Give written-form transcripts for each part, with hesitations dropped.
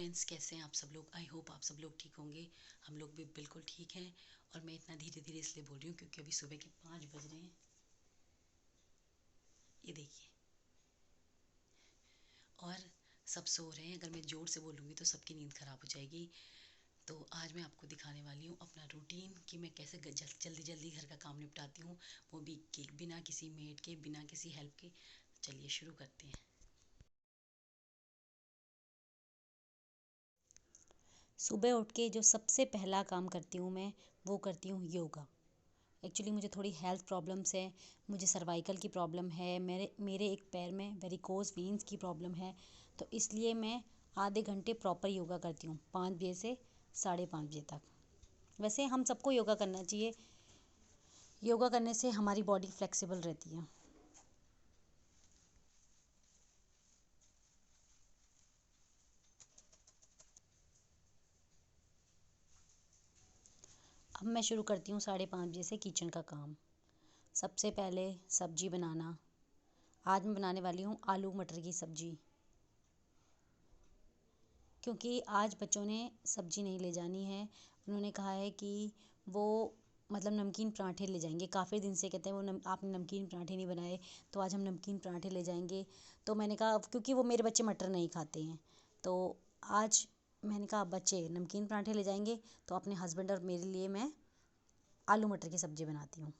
Friends, कैसे हैं आप सब लोग। आई होप आप सब लोग ठीक होंगे। हम लोग भी बिल्कुल ठीक हैं। और मैं इतना धीरे धीरे इसलिए बोल रही हूँ क्योंकि अभी सुबह के 5 बज रहे हैं। ये देखिए। और सब सो रहे हैं। अगर मैं ज़ोर से बोलूँगी तो सबकी नींद ख़राब हो जाएगी। तो आज मैं आपको दिखाने वाली हूँ अपना रूटीन कि मैं कैसे जल्दी जल्दी घर का काम निपटाती हूँ, वो भी कि बिना किसी मेड के, बिना किसी हेल्प के। चलिए शुरू करते हैं। सुबह उठ के जो सबसे पहला काम करती हूँ मैं, वो करती हूँ योगा। एक्चुअली मुझे थोड़ी हेल्थ प्रॉब्लम्स है। मुझे सर्वाइकल की प्रॉब्लम है, मेरे मेरे एक पैर में वेरिकोज वेंस की प्रॉब्लम है। तो इसलिए मैं आधे घंटे प्रॉपर योगा करती हूँ, 5 बजे से 5:30 बजे तक। वैसे हम सबको योगा करना चाहिए। योगा करने से हमारी बॉडी फ्लेक्सिबल रहती है। अब मैं शुरू करती हूँ 5:30 बजे से किचन का काम। सबसे पहले सब्जी बनाना। आज मैं बनाने वाली हूँ आलू मटर की सब्जी, क्योंकि आज बच्चों ने सब्जी नहीं ले जानी है। उन्होंने कहा है कि वो मतलब नमकीन पराठे ले जाएंगे। काफ़ी दिन से कहते हैं आपने नमकीन पराठे नहीं बनाए, तो आज हम नमकीन पराठे ले जाएंगे। तो मैंने कहा क्योंकि वो मेरे बच्चे मटर नहीं खाते हैं, तो आज मैंने कहा बच्चे नमकीन पराठे ले जाएंगे, तो अपने हस्बैंड और मेरे लिए मैं आलू मटर की सब्ज़ी बनाती हूँ।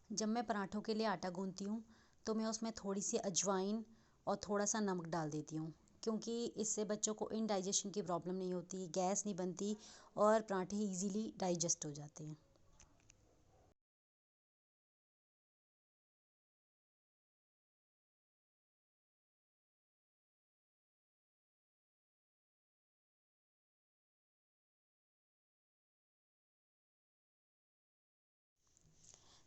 जब मैं पराठों के लिए आटा गूंथती हूँ, तो मैं उसमें थोड़ी सी अजवाइन और थोड़ा सा नमक डाल देती हूँ, क्योंकि इससे बच्चों को इनडाइजेशन की प्रॉब्लम नहीं होती, गैस नहीं बनती और पराठे इजीली डाइजेस्ट हो जाते हैं।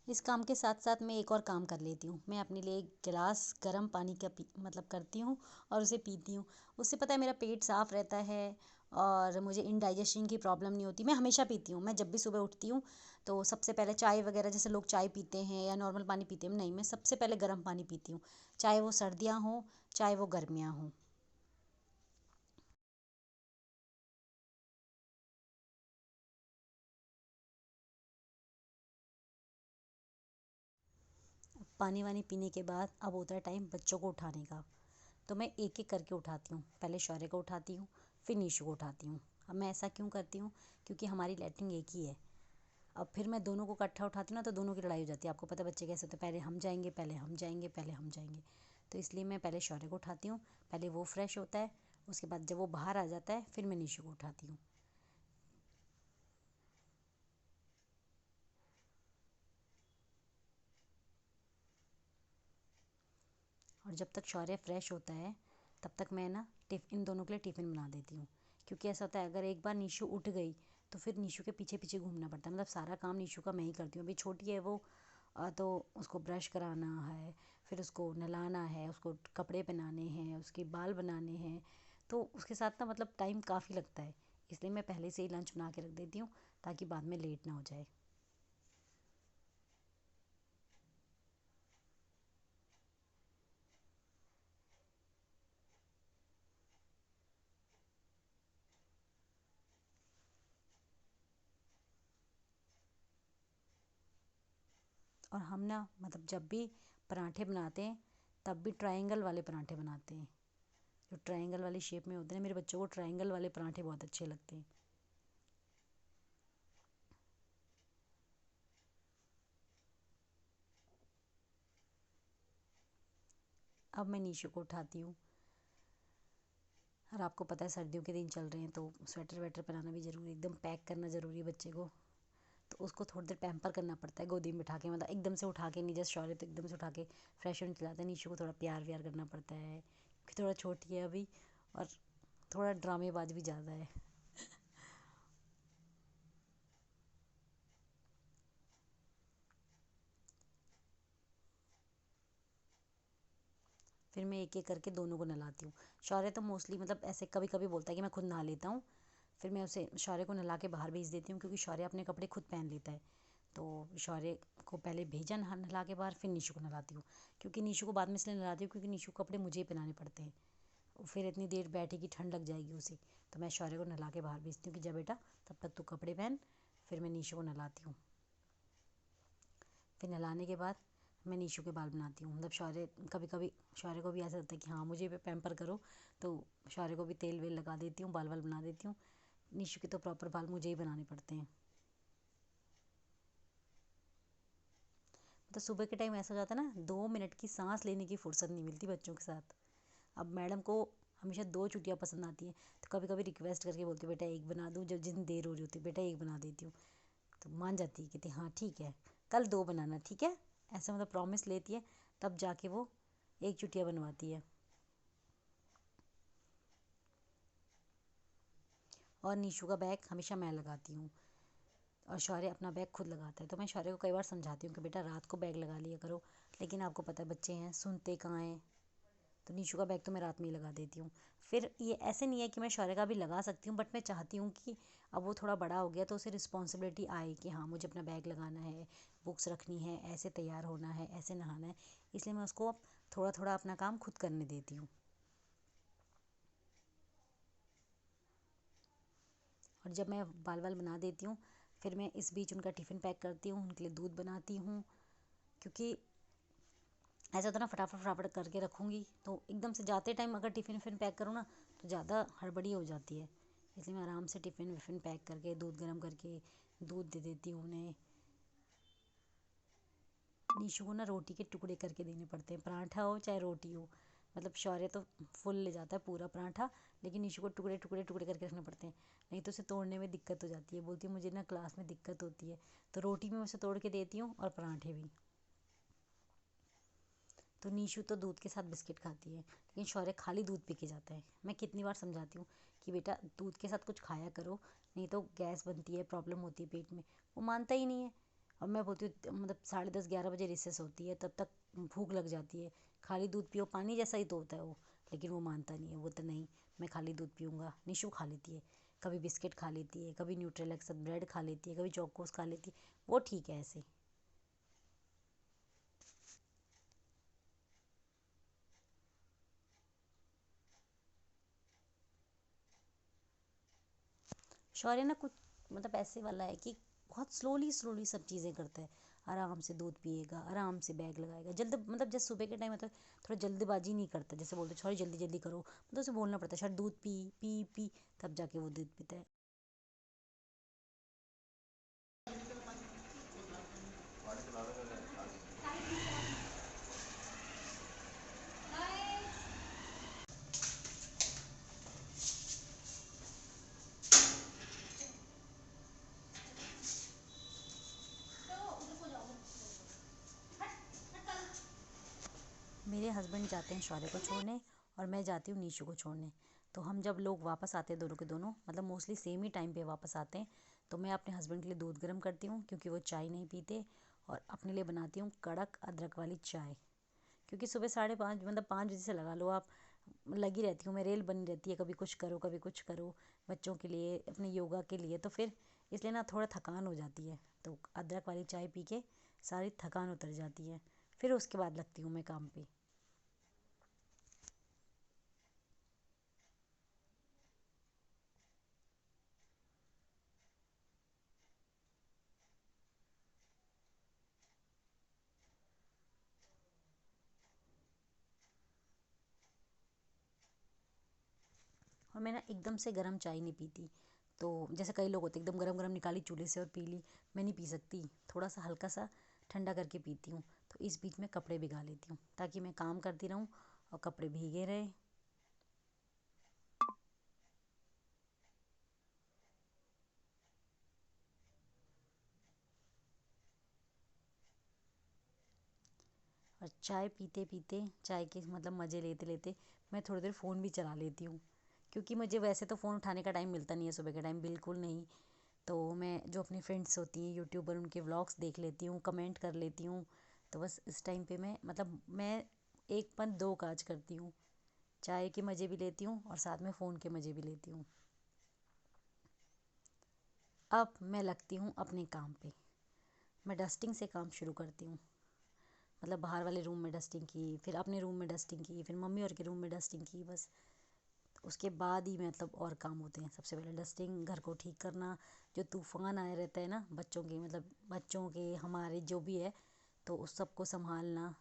इस काम के साथ साथ मैं एक और काम कर लेती हूँ। मैं अपने लिए एक गिलास गर्म पानी का मतलब करती हूँ और उसे पीती हूँ। उससे पता है मेरा पेट साफ़ रहता है और मुझे इनडाइजेशन की प्रॉब्लम नहीं होती। मैं हमेशा पीती हूँ। मैं जब भी सुबह उठती हूँ तो सबसे पहले चाय वगैरह, जैसे लोग चाय पीते हैं या नॉर्मल पानी पीते हैं, नहीं, मैं सबसे पहले गर्म पानी पीती हूँ, चाहे वो सर्दियाँ हों चाहे वो गर्मियाँ हों। पानी वानी पीने के बाद अब होता है टाइम बच्चों को उठाने का। तो मैं एक एक करके उठाती हूँ। पहले शौर्य को उठाती हूँ, फिर निशु को उठाती हूँ। अब मैं ऐसा क्यों करती हूँ, क्योंकि हमारी लैट्रिन एक ही है। अब फिर मैं दोनों को इकट्ठा उठाती हूँ ना, तो दोनों की लड़ाई हो जाती है। आपको पता है बच्चे कैसे होते हैं, पहले हम जाएंगे, पहले हम जाएंगे, पहले हम जाएंगे। तो इसलिए मैं पहले शौर्य को उठाती हूँ, पहले वो फ्रेश होता है, उसके बाद जब वो बाहर आ जाता है फिर मैं निशु को उठाती हूँ। और जब तक शौर्य फ्रेश होता है तब तक मैं ना इन दोनों के लिए टिफ़िन बना देती हूँ। क्योंकि ऐसा होता है अगर एक बार निशु उठ गई तो फिर निशु के पीछे पीछे घूमना पड़ता है। मतलब सारा काम निशु का मैं ही करती हूँ। अभी छोटी है वो, तो उसको ब्रश कराना है, फिर उसको नहलाना है, उसको कपड़े पहनाने हैं, उसके बाल बनाने हैं। तो उसके साथ ना मतलब टाइम काफ़ी लगता है। इसलिए मैं पहले से ही लंच बना के रख देती हूँ ताकि बाद में लेट ना हो जाए। और हम ना मतलब जब भी पराठे बनाते हैं तब भी ट्रायंगल वाले पराठे बनाते हैं, जो ट्रायंगल वाली शेप में होते हैं। मेरे बच्चों को ट्रायंगल वाले पराठे बहुत अच्छे लगते हैं। अब मैं नीशु को उठाती हूँ, और आपको पता है सर्दियों के दिन चल रहे हैं, तो स्वेटर वेटर पहनाना भी ज़रूरी है, एकदम पैक करना ज़रूरी है बच्चे को। तो उसको थोड़ी देर पैम्पर करना पड़ता है, गोदी में बिठा के, मतलब एकदम से उठा के नहीं, जैसे शौर्य तो एकदम से उठा के फ्रेश होने चलाते हैं। नीशु को थोड़ा प्यार व्यार करना पड़ता है, क्योंकि थोड़ा छोटी है अभी, और थोड़ा ड्रामेबाज भी ज़्यादा है। फिर मैं एक एक करके दोनों को नहलाती हूँ। शौर्य तो मोस्टली मतलब ऐसे कभी कभी बोलता है कि मैं खुद नहा लेता हूँ, फिर मैं उसे शौर्य को नहला के बाहर भेज देती हूँ, क्योंकि शौर्य अपने कपड़े खुद पहन लेता है। तो शौर्य को पहले भेजा नहला के बाहर, फिर नीशु को नहलाती हूँ, क्योंकि नीशु को बाद में इसलिए नहलाती हूँ क्योंकि नीशु को कपड़े मुझे ही पहनाने पड़ते हैं, फिर इतनी देर बैठेगी, ठंड लग जाएगी उसे। तो मैं शौर्य को नहला के बाहर भेजती हूँ कि जा बेटा, तब तक तू कपड़े पहन। फिर मैं नीशु को नहलाती हूँ। फिर नहलाने के बाद मैं नीशु के बाल बनाती हूँ। मतलब शौर्य कभी कभी, शौर्य को भी ऐसा लगता है कि हाँ मुझे भी पैम्पर करो, तो शौर्य को भी तेल वेल लगा देती हूँ, बाल वाल बना देती हूँ। नीशु के तो प्रॉपर बाल मुझे ही बनाने पड़ते हैं। तो सुबह के टाइम ऐसा हो जाता है ना, 2 मिनट की सांस लेने की फुर्सत नहीं मिलती बच्चों के साथ। अब मैडम को हमेशा 2 चुटियाँ पसंद आती हैं, तो कभी कभी रिक्वेस्ट करके बोलती हूँ बेटा एक बना दूँ, जब जितनी देर हो रही होती है बेटा एक बना देती हूँ, तो मान जाती है, कहती हाँ ठीक है, कल 2 बनाना, ठीक है, ऐसा मतलब प्रॉमिस लेती है, तब जाके वो 1 चुटिया बनवाती है। और नीशू का बैग हमेशा मैं लगाती हूँ, और शौर्य अपना बैग खुद लगाता है। तो मैं शौर्य को कई बार समझाती हूँ कि बेटा रात को बैग लगा लिया करो, लेकिन आपको पता है बच्चे हैं, सुनते कहाँ हैं। तो नीशू का बैग तो मैं रात में ही लगा देती हूँ। फिर ये ऐसे नहीं है कि मैं शौर्य का भी लगा सकती हूँ, बट मैं चाहती हूँ कि अब वो थोड़ा बड़ा हो गया तो उसे रिस्पॉन्सिबिलिटी आए कि हाँ मुझे अपना बैग लगाना है, बुक्स रखनी है, ऐसे तैयार होना है, ऐसे नहाना है। इसलिए मैं उसको अब थोड़ा थोड़ा अपना काम खुद करने देती हूँ। और जब मैं बाल वाल बना देती हूँ, फिर मैं इस बीच उनका टिफ़िन पैक करती हूँ, उनके लिए दूध बनाती हूँ, क्योंकि ऐसा होता है ना, फटाफट फटाफट करके रखूँगी तो एकदम से जाते टाइम अगर टिफ़िन विफ़िन पैक करूँ ना, तो ज़्यादा हड़बड़ी हो जाती है। इसलिए मैं आराम से टिफ़िन विफ़िन पैक करके, दूध गर्म करके दूध दे देती हूँ उन्हें। नीशु को ना रोटी के टुकड़े करके देने पड़ते हैं, पराठा हो चाहे रोटी हो। मतलब शौर्य तो फुल ले जाता है पूरा पराठा, लेकिन नीशु को टुकड़े टुकड़े टुकड़े करके रखने पड़ते हैं, नहीं तो उसे तोड़ने में दिक्कत हो जाती है। बोलती है मुझे ना क्लास में दिक्कत होती है, तो रोटी में उसे तोड़ के देती हूँ और पराठे भी। तो नीशु तो दूध के साथ बिस्किट खाती है, लेकिन शौर्य खाली दूध पी के जाता है। मैं कितनी बार समझाती हूँ कि बेटा दूध के साथ कुछ खाया करो, नहीं तो गैस बनती है, प्रॉब्लम होती है पेट में। वो मानता ही नहीं है। और मैं बोलती हूँ मतलब 10:30-11 बजे रिसेस होती है, तब तक भूख लग जाती है, खाली दूध पियो, पानी जैसा ही तो होता है वो। लेकिन वो मानता नहीं है, वो तो नहीं, मैं खाली दूध पीऊँगा। निशु खा लेती है, कभी बिस्किट खा लेती है, कभी न्यूट्रेला के साथ ब्रेड खा लेती है, कभी चौकोस खा लेती है, वो ठीक है ऐसे। शौर्य ना कुछ मतलब ऐसे वाला है कि बहुत स्लोली स्लोली सब चीज़ें करता है। आराम से दूध पिएगा, आराम से बैग लगाएगा, जल्द मतलब जैसे सुबह के टाइम होता है, थोड़ा जल्दबाजी नहीं करता, जैसे बोलते सॉरी जल्दी जल्दी करो, मतलब उसे बोलना पड़ता है शायद दूध पी पी पी, तब जाके वो दूध पीता है। मेरे हस्बैंड जाते हैं शौर्य को छोड़ने, और मैं जाती हूँ नीशु को छोड़ने। तो हम जब लोग वापस आते हैं दोनों के दोनों, मतलब मोस्टली सेम ही टाइम पे वापस आते हैं, तो मैं अपने हस्बैंड के लिए दूध गर्म करती हूँ, क्योंकि वो चाय नहीं पीते, और अपने लिए बनाती हूँ कड़क अदरक वाली चाय। क्योंकि सुबह 5:30 मतलब 5 बजे से लगा लो आप, लगी रहती हूँ मैं, रेल बनी रहती है, कभी कुछ करो कभी कुछ करो, बच्चों के लिए, अपने योगा के लिए, तो फिर इसलिए ना थोड़ा थकान हो जाती है। तो अदरक वाली चाय पी के सारी थकान उतर जाती है, फिर उसके बाद लगती हूँ मैं काम पे। और मैं ना एकदम से गर्म चाय नहीं पीती। तो जैसे कई लोग होते हैं एकदम गरम गरम निकाली चूल्हे से और पी ली, मैं नहीं पी सकती। थोड़ा सा हल्का सा ठंडा करके पीती हूँ। तो इस बीच में कपड़े भिगा लेती हूँ ताकि मैं काम करती रहूँ और कपड़े भीगे रहे। और चाय पीते पीते, चाय के मतलब मज़े लेते लेते मैं थोड़ी देर फ़ोन भी चला लेती हूँ। क्योंकि मुझे वैसे तो फ़ोन उठाने का टाइम मिलता नहीं है, सुबह के टाइम बिल्कुल नहीं। तो मैं जो अपनी फ्रेंड्स होती हैं यूट्यूबर, उनके व्लॉग्स देख लेती हूँ, कमेंट कर लेती हूँ। तो बस इस टाइम पे मैं मतलब मैं एक पंथ दो काज करती हूँ, चाय के मज़े भी लेती हूँ और साथ में फ़ोन के मज़े भी लेती हूँ। अब मैं लगती हूँ अपने काम पे। मैं डस्टिंग से काम शुरू करती हूँ। मतलब बाहर वाले रूम में डस्टिंग की, फिर अपने रूम में डस्टिंग की, फिर मम्मी और के रूम में डस्टिंग की, बस। उसके बाद ही मतलब और काम होते हैं। सबसे पहले डस्टिंग, घर को ठीक करना। जो तूफ़ान आए रहता है ना बच्चों के, मतलब बच्चों के, हमारे जो भी है, तो उस सब को संभालना।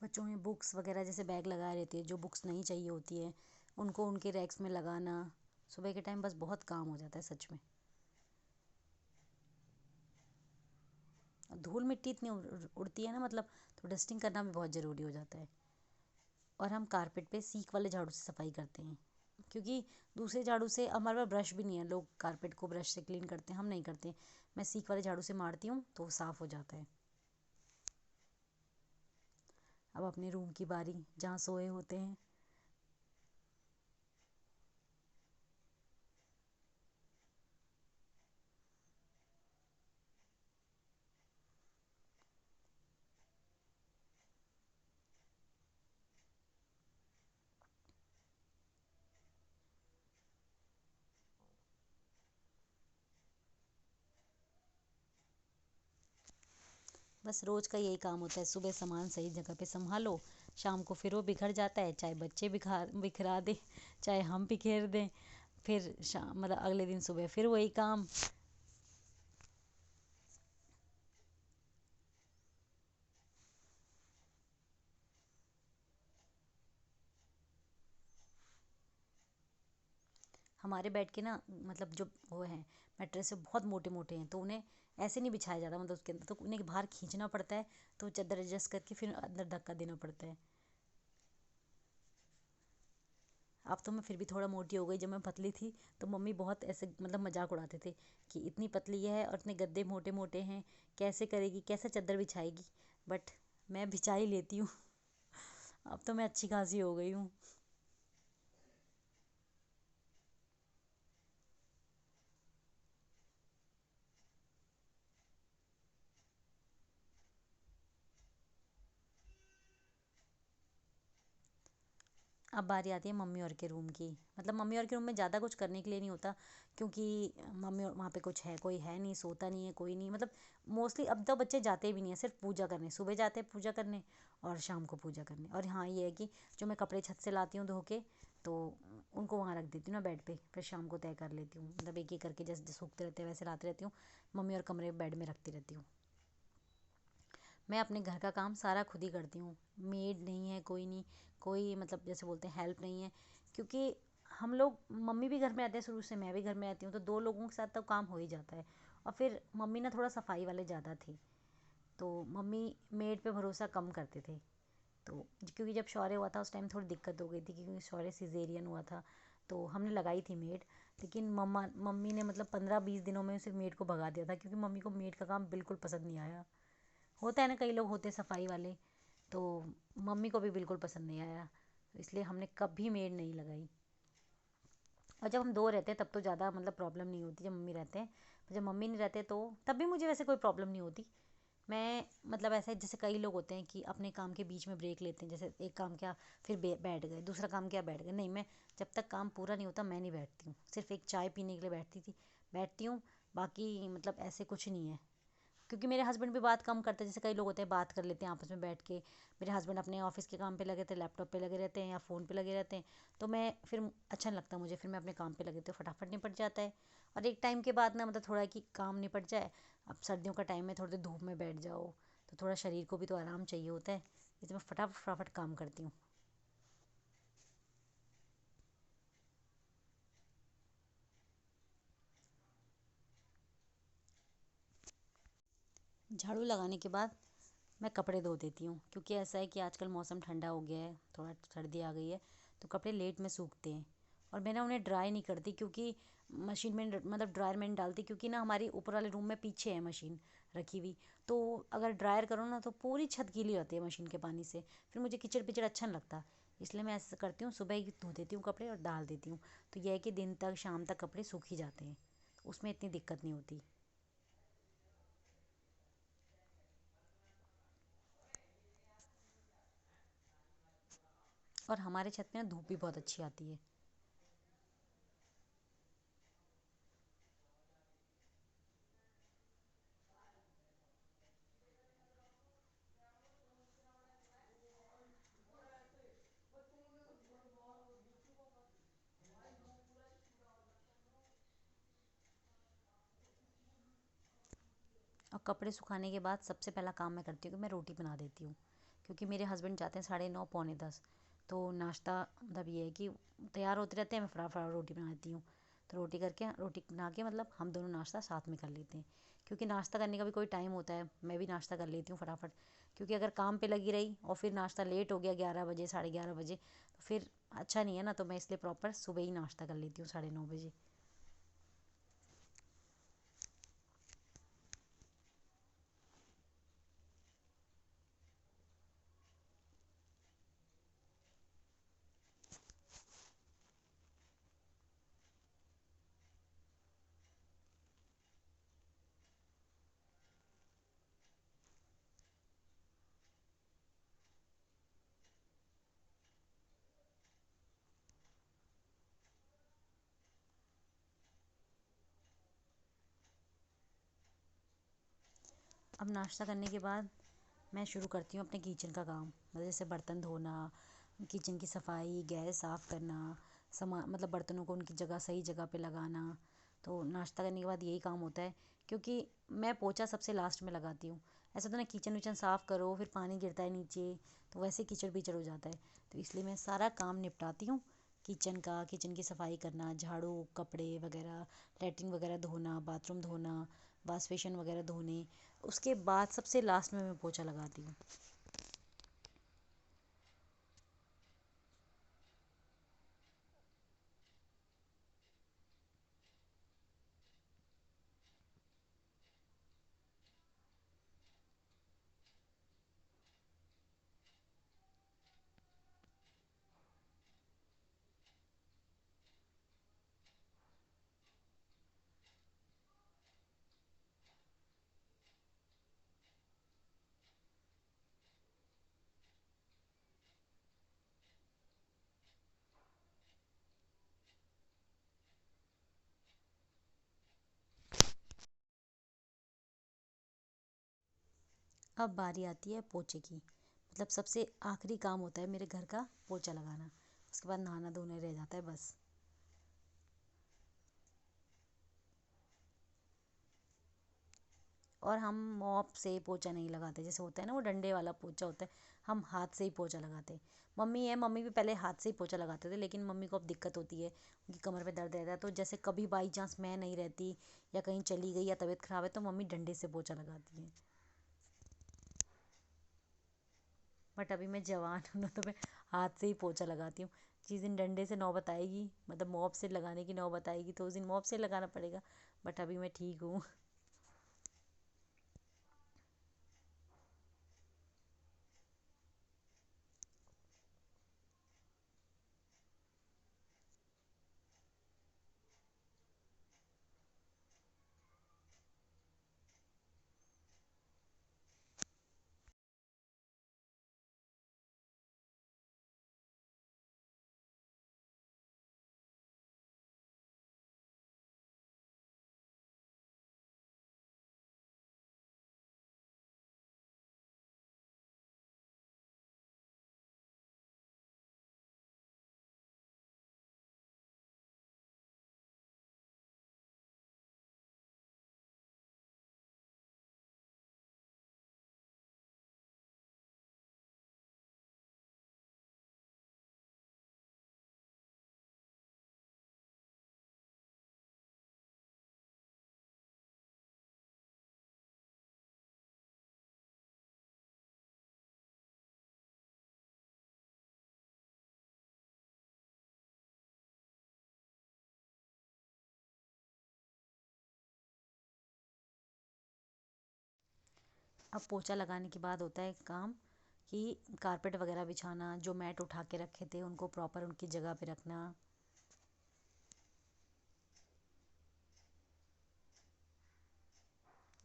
बच्चों में बुक्स वगैरह जैसे बैग लगाए रहते हैं, जो बुक्स नहीं चाहिए होती है उनको उनके रैक्स में लगाना। सुबह के टाइम बस बहुत काम हो जाता है सच में। और धूल मिट्टी इतनी उड़ती है ना, मतलब तो डस्टिंग करना भी बहुत ज़रूरी हो जाता है। और हम कारपेट पे सीक वाले झाड़ू से सफाई करते हैं। क्योंकि दूसरे झाड़ू से, हमारे पास ब्रश भी नहीं है, लोग कारपेट को ब्रश से क्लीन करते हैं, हम नहीं करते। मैं सीक वाले झाड़ू से मारती हूँ तो वो साफ़ हो जाता है। अब अपने रूम की बारी, जहाँ सोए होते हैं। बस रोज़ का यही काम होता है, सुबह सामान सही जगह पे संभालो, शाम को फिर वो बिखर जाता है, चाहे बच्चे बिखरा दे, चाहे हम बिखेर दें। फिर शाम मतलब अगले दिन सुबह फिर वही काम। हमारे बेड के ना मतलब जो वो हैं मैट्रेस, बहुत मोटे मोटे हैं, तो उन्हें ऐसे नहीं बिछाया जाता, मतलब उसके अंदर तो उन्हें बाहर खींचना पड़ता है। तो चादर एडजस्ट करके फिर अंदर धक्का देना पड़ता है। अब तो मैं फिर भी थोड़ा मोटी हो गई। जब मैं पतली थी तो मम्मी बहुत ऐसे मतलब मजाक उड़ाते थे कि इतनी पतली है और इतने गद्दे मोटे मोटे हैं, कैसे करेगी, कैसे चादर बिछाएगी। बट मैं बिछा ही लेती हूँ। अब तो मैं अच्छी खासी हो गई हूँ। अब बारी आती है मम्मी और के रूम की। मतलब मम्मी और के रूम में ज़्यादा कुछ करने के लिए नहीं होता, क्योंकि मम्मी और वहाँ पे कुछ है, कोई है नहीं, सोता नहीं है कोई नहीं। मतलब मोस्टली अब तो बच्चे जाते भी नहीं है, सिर्फ पूजा करने सुबह जाते हैं, पूजा करने और शाम को पूजा करने। और हाँ ये है कि जो मैं कपड़े छत से लाती हूँ धो के, तो उनको वहाँ रख देती हूँ ना बेड पे, फिर शाम को तय कर लेती हूँ। मतलब एक एक करके जैसे सूखते रहते हैं वैसे लाती रहती हूँ। मम्मी और कमरे बेड में रखती रहती हूँ। मैं अपने घर का काम सारा खुद ही करती हूँ। मेड नहीं है, कोई नहीं, कोई मतलब जैसे बोलते हैं हेल्प नहीं है। क्योंकि हम लोग, मम्मी भी घर में आते हैं शुरू से, मैं भी घर में आती हूँ, तो दो लोगों के साथ तो काम हो ही जाता है। और फिर मम्मी ना थोड़ा सफाई वाले ज़्यादा थे, तो मम्मी मेड पे भरोसा कम करते थे। तो क्योंकि जब शौर्य हुआ था उस टाइम थोड़ी दिक्कत हो गई थी, क्योंकि शौर्य सिजेरियन हुआ था। तो हमने लगाई थी मेड, लेकिन मम्मी ने मतलब 15-20 दिनों में उसे मेड को भगा दिया था, क्योंकि मम्मी को मेड का काम बिल्कुल पसंद नहीं आया। होता है ना, कई लोग होते हैं सफाई वाले। तो मम्मी को भी बिल्कुल पसंद नहीं आया, तो इसलिए हमने कभी मेड नहीं लगाई। और जब हम दो रहते हैं तब तो ज़्यादा मतलब प्रॉब्लम नहीं होती, जब मम्मी रहते हैं। तो जब मम्मी नहीं रहते तो तब भी मुझे वैसे कोई प्रॉब्लम नहीं होती। मैं मतलब ऐसा है, जैसे कई लोग होते हैं कि अपने काम के बीच में ब्रेक लेते हैं, जैसे एक काम किया फिर बैठ गए, दूसरा काम किया बैठ गए। नहीं, मैं जब तक काम पूरा नहीं होता मैं नहीं बैठती हूँ। सिर्फ एक चाय पीने के लिए बैठती हूँ। बाकी मतलब ऐसे कुछ नहीं है। क्योंकि मेरे हस्बैंड भी बात कम करते हैं, जैसे कई लोग होते हैं बात कर लेते हैं आपस में बैठ के। मेरे हस्बैंड अपने ऑफिस के काम पे लगे थे, लैपटॉप पे लगे रहते हैं या फ़ोन पे लगे रहते हैं। तो मैं फिर अच्छा नहीं लगता मुझे, फिर मैं अपने काम पे लगे तो फटाफट निपट जाता है। और एक टाइम के बाद ना मतलब थोड़ा कि काम निपट जाए। अब सर्दियों का टाइम में थोड़ी देर धूप में बैठ जाओ तो थोड़ा शरीर को भी तो आराम चाहिए होता है, इसलिए मैं फटाफट फटाफट काम करती हूँ। झाड़ू लगाने के बाद मैं कपड़े धो देती हूँ, क्योंकि ऐसा है कि आजकल मौसम ठंडा हो गया है, थोड़ा सर्दी आ गई है, तो कपड़े लेट में सूखते हैं। और मैं ना उन्हें ड्राई नहीं करती, क्योंकि मशीन में मतलब ड्रायर में नहीं डालती, क्योंकि ना हमारी ऊपर वाले रूम में पीछे है मशीन रखी हुई। तो अगर ड्रायर करो ना तो पूरी छत गीली होती है मशीन के पानी से, फिर मुझे कीचड़ पिचड़ अच्छा नहीं लगता। इसलिए मैं ऐसा करती हूँ, सुबह ही धो देती हूँ कपड़े और डाल देती हूँ। तो यह है कि दिन तक शाम तक कपड़े सूख ही जाते हैं, उसमें इतनी दिक्कत नहीं होती। और हमारे छत में ना धूप भी बहुत अच्छी आती है। और कपड़े सुखाने के बाद सबसे पहला काम मैं करती हूँ कि मैं रोटी बना देती हूँ, क्योंकि मेरे हस्बैंड जाते हैं 9:30 पौने 10। तो नाश्ता मतलब ये है कि तैयार होते रहते हैं, मैं फटाफट रोटी बना देती हूँ। तो रोटी बना के मतलब हम दोनों नाश्ता साथ में कर लेते हैं, क्योंकि नाश्ता करने का भी कोई टाइम होता है, मैं भी नाश्ता कर लेती हूँ फटाफट। क्योंकि अगर काम पे लगी रही और फिर नाश्ता लेट हो गया 11 बजे 11:30 बजे, तो फिर अच्छा नहीं है ना। तो मैं इसलिए प्रॉपर सुबह ही नाश्ता कर लेती हूँ 9:30 बजे। अब नाश्ता करने के बाद मैं शुरू करती हूँ अपने किचन का काम, मतलब जैसे बर्तन धोना, किचन की सफाई, गैस साफ़ करना, मतलब बर्तनों को उनकी जगह सही जगह पे लगाना। तो नाश्ता करने के बाद यही काम होता है, क्योंकि मैं पोछा सबसे लास्ट में लगाती हूँ। ऐसा तो ना किचन विचन साफ़ करो फिर पानी गिरता है नीचे, तो वैसे कीचड़ पिचड़ हो जाता है। तो इसलिए मैं सारा काम निपटाती हूँ किचन की सफाई करना, झाड़ू, कपड़े वगैरह, लैट्रिन वगैरह धोना, बाथरूम धोना, वॉश बेसिन वगैरह धोने, उसके बाद सबसे लास्ट में मैं पोछा लगाती हूँ। अब बारी आती है पोछे की, मतलब सबसे आखिरी काम होता है मेरे घर का पोछा लगाना। उसके बाद नहाना धोना रह जाता है बस। और हम मॉप से पोछा नहीं लगाते, जैसे होता है ना वो डंडे वाला पोछा होता है, हम हाथ से ही पोछा लगाते हैं। मम्मी भी पहले हाथ से ही पोछा लगाते थे, लेकिन मम्मी को अब दिक्कत होती है, उनकी कमर में दर्द रहता है। तो जैसे कभी बाई चांस मैं नहीं रहती या कहीं चली गई या तबीयत ख़राब है, तो मम्मी डंडे से पोछा लगाती हैं। बट अभी मैं जवान हूँ ना, तो मैं हाथ से ही पोछा लगाती हूँ। जिस दिन डंडे से नौबत आएगी, मतलब मॉप से लगाने की नौबत आएगी, तो उस दिन मॉप से लगाना पड़ेगा। बट अभी मैं ठीक हूँ। अब पोछा लगाने के बाद होता है काम कि कारपेट वगैरह बिछाना, जो मैट उठा के रखे थे उनको प्रॉपर उनकी जगह पे रखना।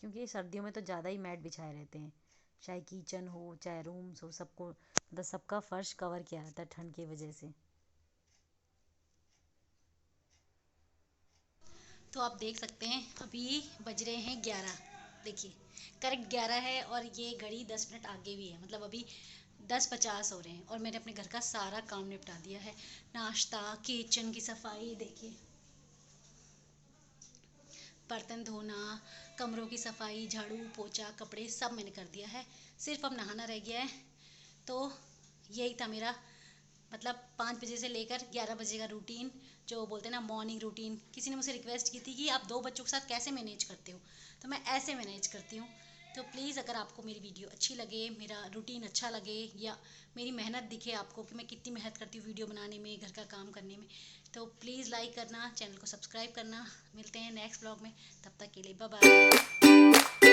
क्योंकि सर्दियों में तो ज़्यादा ही मैट बिछाए रहते हैं, चाहे किचन हो चाहे रूम्स हो, सबको मतलब सबका फर्श कवर किया रहता है ठंड की वजह से। तो आप देख सकते हैं अभी बज रहे हैं 11। देखिए करेक्ट 11 है और ये घड़ी 10 मिनट आगे भी है, मतलब अभी 10:50 हो रहे हैं और मैंने अपने घर का सारा काम निपटा दिया है। नाश्ता, किचन की सफाई, देखिए बर्तन धोना, कमरों की सफाई, झाड़ू पोछा, कपड़े सब मैंने कर दिया है। सिर्फ अब नहाना रह गया है। तो यही था मेरा, मतलब 5 बजे से लेकर 11 बजे का रूटीन, जो बोलते हैं ना मॉर्निंग रूटीन। किसी ने मुझसे रिक्वेस्ट की थी कि आप 2 बच्चों के साथ कैसे मैनेज करते हो, तो मैं ऐसे मैनेज करती हूँ। तो प्लीज़ अगर आपको मेरी वीडियो अच्छी लगे, मेरा रूटीन अच्छा लगे, या मेरी मेहनत दिखे आपको कि मैं कितनी मेहनत करती हूँ वीडियो बनाने में, घर का काम करने में, तो प्लीज़ लाइक करना, चैनल को सब्सक्राइब करना। मिलते हैं नेक्स्ट ब्लॉग में, तब तक के लिए बाय बाय।